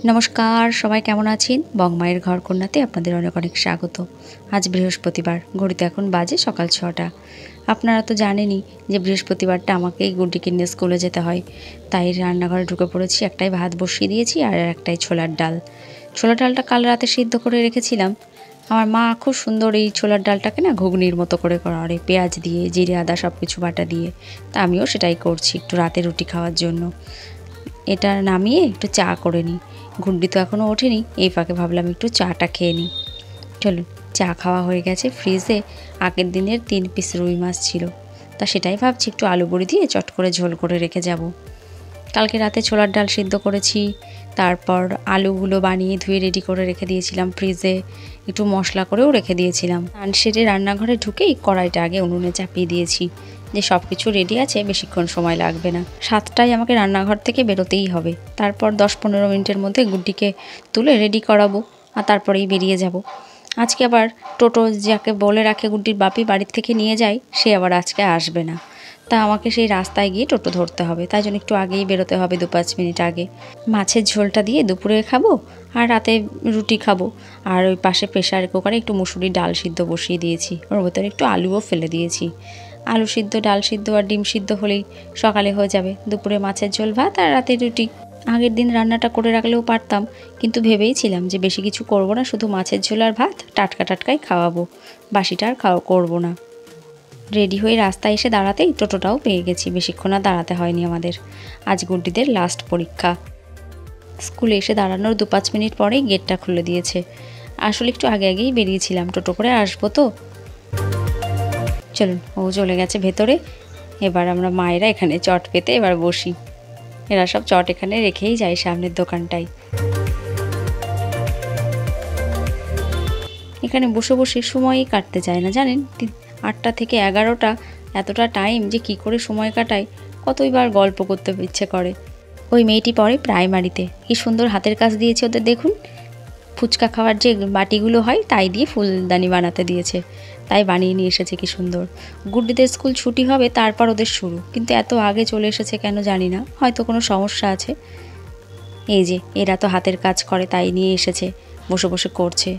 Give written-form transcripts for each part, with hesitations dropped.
নমস্কার, সবাই কেমন আছেন? বংমায়ের ঘর কন্যাতে আপনাদের অনেক অনেক স্বাগত। আজ বৃহস্পতিবার, ঘড়িতে এখন বাজে সকাল ৬টা। আপনারা তো জানেনই যে বৃহস্পতিবারটা আমাকেই গুড্ডিকে নিয়ে স্কুলে যেতে হয়। তাই রান্নাঘরে ঢুকে পড়েছি, একটাই ভাত বসিয়ে দিয়েছি আর একটাই ছোলার ডাল। ছোলার ডালটা কাল রাতে সিদ্ধ করে রেখেছিলাম। আমার মা খুব সুন্দর এই ছোলার ডালটাকে না ঘুগনির মতো করে করে, পেঁয়াজ দিয়ে, জিরে আদা সব কিছু বাটা দিয়ে। তা আমিও সেটাই করছি একটু রাতে রুটি খাওয়ার জন্য। এটা নামিয়ে একটু চা করে নিই। গুড্ডি তো এখনও ওঠেনি, এই ফাঁকে ভাবলাম একটু চাটা খেয়ে নিই। চলুন, চা খাওয়া হয়ে গেছে। ফ্রিজে আগের দিনের 3 পিস রুই মাছ ছিল, তা সেটাই ভাবছি একটু আলু বড়ি দিয়ে চট করে ঝোল করে রেখে যাব। কালকে রাতে ছোলার ডাল সিদ্ধ করেছি, তারপর আলুগুলো বানিয়ে ধুয়ে রেডি করে রেখে দিয়েছিলাম ফ্রিজে, একটু মশলা করেও রেখে দিয়েছিলাম। সেরে রান্নাঘরে ঢুকেই কড়াইটা আগে উনুনে চাপিয়ে দিয়েছি, যে সব কিছু রেডি আছে, বেশিক্ষণ সময় লাগবে না। 7টায় আমাকে রান্নাঘর থেকে বেরোতেই হবে। তারপর 10-15 মিনিটের মধ্যে গুড্ডিকে তুলে রেডি করাবো আর তারপরেই বেরিয়ে যাব। আজকে আবার টোটো যাকে বলে রাখে গুড্ডির বাপি বাড়ির থেকে নিয়ে যায়, সে আবার আজকে আসবে না। তা আমাকে সেই রাস্তায় গিয়ে টোটো ধরতে হবে, তাই জন্য একটু আগেই বেরোতে হবে, 2-5 মিনিট আগে। মাছের ঝোলটা দিয়ে দুপুরে খাবো আর রাতে রুটি খাবো। আর ওই পাশে প্রেসার কুকারে একটু মুসুরির ডাল সিদ্ধ বসিয়ে দিয়েছি, ওর ভেতরে একটু আলুও ফেলে দিয়েছি। আলু সিদ্ধ, ডাল সিদ্ধ আর ডিম সিদ্ধ হলেই সকালে হয়ে যাবে। দুপুরে মাছের ঝোল ভাত আর রাতে রুটি। আগের দিন রান্নাটা করে রাখলেও পারতাম, কিন্তু ভেবেইছিলাম যে বেশি কিছু করব না, শুধু মাছের ঝোল আর ভাত টাটকা টাটকাই খাওয়াবো, বাসিটা আর করবো না। রেডি হয়ে রাস্তায় এসে দাঁড়াতেই টোটোটাও পেয়ে গেছি। বেশিক্ষণ আর দাঁড়াতে হয়নি আমাদের। আজ গুড্ডিদের লাস্ট পরীক্ষা। স্কুলে এসে দাঁড়ানোর 2-5 মিনিট পরেই গেটটা খুলে দিয়েছে। আসলে একটু আগে আগেই বেরিয়েছিলাম, টোটো করে আসবো তো। চলুন, ও চলে গেছে ভেতরে। এবার আমরা মায়েরা এখানে চট পেতে এবার বসি। এরা সব চট এখানে রেখেই যায় সামনের দোকানটায়। এখানে বসে বসে সময়ই কাটতে চায় না, জানেন। 8টা থেকে 11টা, এতটা টাইম যে কি করে সময় কাটায়, কতইবার গল্প করতে ইচ্ছে করে। ওই মেয়েটি পড়ে প্রাইমারিতে। কি সুন্দর হাতের কাজ দিয়েছে ওদের, দেখুন। ফুচকা খাওয়ার যে বাটিগুলো হয় তাই দিয়ে ফুলদানি বানাতে দিয়েছে, তাই বানিয়ে নিয়ে এসেছে। কি সুন্দর। গুড্ডিদের স্কুল ছুটি হবে তারপর ওদের শুরু, কিন্তু এত আগে চলে এসেছে কেন জানি না, হয়তো কোনো সমস্যা আছে। এই যে এরা তো হাতের কাজ করে, তাই নিয়ে এসেছে, বসে বসে করছে।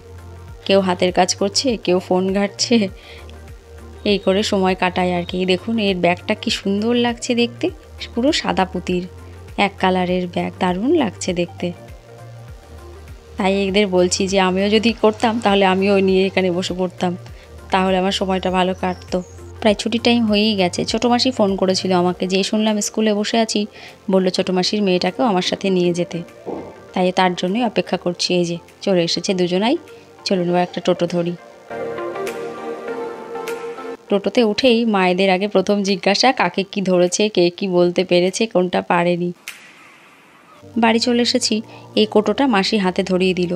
কেউ হাতের কাজ করছে, কেউ ফোন ঘাঁটছে, এই করে সময় কাটায় আর কি। দেখুন এর ব্যাগটা কি সুন্দর লাগছে দেখতে, পুরো সাদা পুঁতির এক কালারের ব্যাগ, দারুণ লাগছে দেখতে। তাই এদের বলছি যে আমিও যদি করতাম তাহলে আমিও নিয়ে এখানে বসে পড়তাম, তাহলে আমার সময়টা ভালো কাটতো। প্রায় ছুটি টাইম হয়েই গেছে। ছোটো মাসি ফোন করেছিল আমাকে, যেই শুনলাম স্কুলে বসে আছি, বললো ছোটো মাসির মেয়েটাকেও আমার সাথে নিয়ে যেতে। তাই তার জন্যই অপেক্ষা করছি। এই যে চলে এসেছে দুজনাই। চলুন এবার একটা টোটো ধরি। টোটোতে উঠেই মায়েদের আগে প্রথম জিজ্ঞাসা, কাকে কি ধরেছে, কে কি বলতে পেরেছে, কোনটা পারেনি। বাড়ি চলে এসেছি। এই কোটোটা মাসি হাতে ধরিয়ে দিল।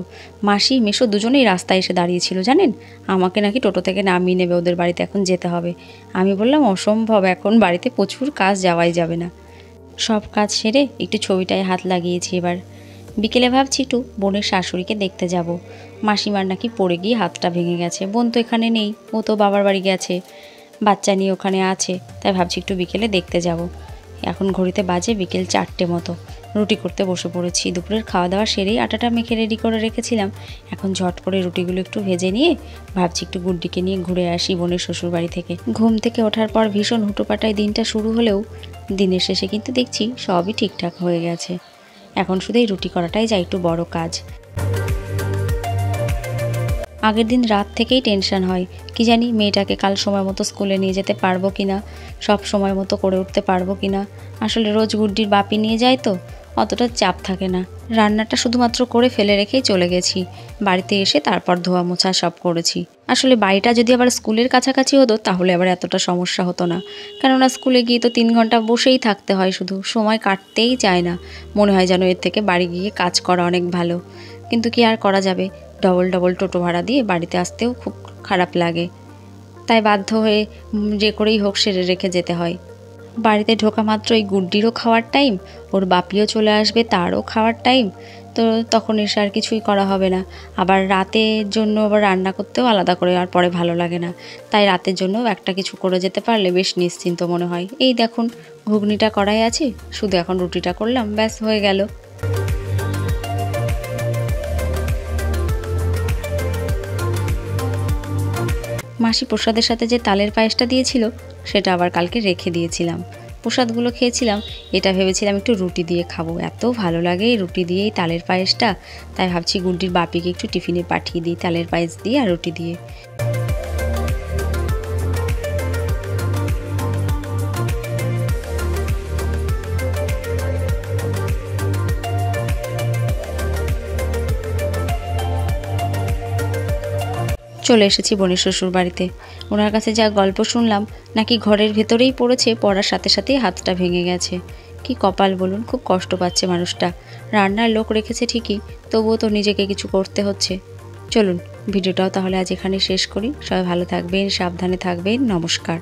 মাসি মেসো দুজনেই রাস্তায় এসে দাঁড়িয়েছিল, জানেন। আমাকে নাকি টোটো থেকে নামিয়ে নেবে, ওদের বাড়িতে এখন যেতে হবে। আমি বললাম অসম্ভব, এখন বাড়িতে প্রচুর কাজ, যাওয়াই যাবে না। সব কাজ সেরে একটু ছবিটায় হাত লাগিয়েছি। এবার বিকেলে ভাবছি একটু বোনের শাশুড়িকে দেখতে যাব। মাসিমার নাকি পড়ে গিয়ে হাতটা ভেঙে গেছে। বোন তো এখানে নেই, ও তো বাবার বাড়ি গেছে, বাচ্চা নিয়ে ওখানে আছে। তাই ভাবছি একটু বিকেলে দেখতে যাব। এখন ঘড়িতে বাজে বিকেল 4টে মতো। রুটি করতে বসে পড়েছি। দুপুরের খাওয়া দাওয়া সেরেই আটাটা মেখে রেডি করে রেখেছিলাম। এখন ঝট করে রুটিগুলো একটু ভেজে নিয়ে ভাবছি একটু গুড্ডিকে নিয়ে ঘুরে আসি বোনের শ্বশুর বাড়ি থেকে। ঘুম থেকে ওঠার পর ভীষণ হুটোপাটায় দিনটা শুরু হলেও দিনের শেষে কিন্তু দেখছি সবই ঠিকঠাক হয়ে গেছে। এখন শুধু এই রুটি করাটাই যা একটু বড় কাজ। আগের দিন রাত থেকেই টেনশন হয়, কি জানি মেয়েটাকে কাল সময় মতো স্কুলে নিয়ে যেতে পারবো কিনা, সব সময় মতো করে উঠতে পারবো কিনা। আসলে রোজ গুড্ডির বাপি নিয়ে যায় তো, অতটা চাপ থাকে না। রান্নাটা শুধুমাত্র করে ফেলে রেখেই চলে গেছি। বাড়িতে এসে তারপর ধোয়া মোছা সব করেছি। আসলে বাড়িটা যদি আবার স্কুলের কাছাকাছি হতো তাহলে আবার এতটা সমস্যা হতো না, কেননা স্কুলে গিয়ে তো 3 ঘন্টা বসেই থাকতে হয়, শুধু সময় কাটতেই চায় না। মনে হয় যেন এর থেকে বাড়ি গিয়ে কাজ করা অনেক ভালো, কিন্তু কি আর করা যাবে। ডবল ডবল টোটো ভাড়া দিয়ে বাড়িতে আসতেও খুব খারাপ লাগে, তাই বাধ্য হয়ে যে করেই হোক সেরে রেখে যেতে হয়। বাড়িতে ঢোকা মাত্র এই গুড্ডিরও খাওয়ার টাইম, ওর বাপিও চলে আসবে, তারও খাওয়ার টাইম, তো তখন এসে আর কিছুই করা হবে না। আবার রাতের জন্য আবার রান্না করতেও আলাদা করে আর পরে ভালো লাগে না, তাই রাতের জন্য একটা কিছু করে যেতে পারলে বেশ নিশ্চিন্ত মনে হয়। এই দেখুন ঘুগনিটা করাই আছে, শুধু এখন রুটিটা করলাম, ব্যাস হয়ে গেল। মাসি প্রসাদের সাথে যে তালের পায়েসটা দিয়েছিল সেটা আবার কালকে রেখে দিয়েছিলাম। প্রসাদগুলো খেয়েছিলাম, এটা ভেবেছিলাম একটু রুটি দিয়ে খাবো। এত ভালো লাগে এই রুটি দিয়ে এই তালের পায়েসটা, তাই ভাবছি গুড্ডির বাপিকে একটু টিফিনে পাঠিয়ে দিই তালের পায়েস দিয়ে আর রুটি দিয়ে। চলে এসেছি বোনের শ্বশুর বাড়িতে। ওনার কাছে যা গল্প শুনলাম, নাকি ঘরের ভেতরেই পড়েছে, পড়ার সাথে সাথেই হাতটা ভেঙে গেছে। কি কপাল বলুন, খুব কষ্ট পাচ্ছে মানুষটা। রান্নার লোক রেখেছে ঠিকই, তবুও তো নিজেকে কিছু করতে হচ্ছে। চলুন ভিডিওটাও তাহলে আজ এখানে শেষ করি। সবাই ভালো থাকবেন, সাবধানে থাকবেন, নমস্কার।